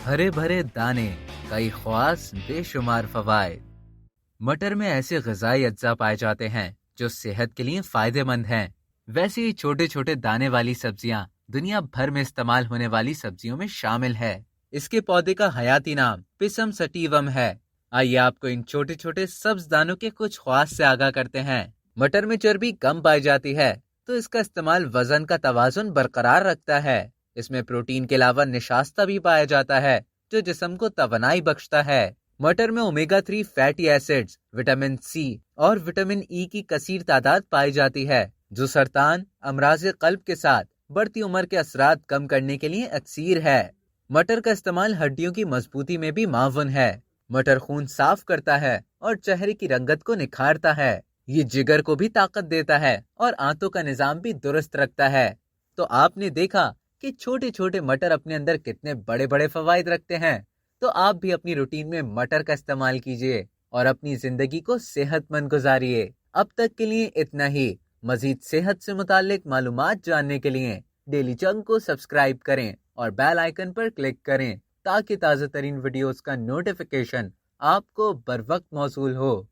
हरे भरे दाने, कई ख्वास बेशुमार फवायद। मटर में ऐसे ग़िज़ाई अज्जा पाए जाते हैं जो सेहत के लिए फ़ायदेमंद हैं। वैसे ही छोटे छोटे दाने वाली सब्जियां दुनिया भर में इस्तेमाल होने वाली सब्जियों में शामिल है। इसके पौधे का हयाती नाम पिसम सटीवम है। आइए आपको इन छोटे छोटे सब्ज दानों के कुछ ख्वास से आगाह करते हैं। मटर में चर्बी कम पाई जाती है, तो इसका इस्तेमाल वजन का तवाजुन बरकरार रखता है। इसमें प्रोटीन के अलावा निशास्ता भी पाया जाता है, जो जिस्म को तवानाई बख्शता है। मटर में omega 3 fatty acids, vitamin C और विटामिन ई की कसीर तादाद पाई जाती है, जो सरतान, अमराज कल्ब के साथ बढ़ती उम्र के असरात कम करने के लिए अक्सीर है। मटर का इस्तेमाल हड्डियों की मजबूती में भी मावन है। मटर खून साफ करता है और चेहरे की रंगत को निखारता है। ये जिगर को भी ताकत देता है और आंतों का निजाम भी दुरुस्त रखता है। तो आपने देखा कि छोटे छोटे मटर अपने अंदर कितने बड़े बड़े फवाइद रखते हैं। तो आप भी अपनी रूटीन में मटर का इस्तेमाल कीजिए और अपनी जिंदगी को सेहतमंद गुजारिए। अब तक के लिए इतना ही। मजीद सेहत से मुतालिक मालूमात जानने के लिए डेली चंक को सब्सक्राइब करें और बेल आइकन पर क्लिक करें, ताकि ताज़ा तरीन वीडियोस का नोटिफिकेशन आपको बर वक्त मौसूल हो।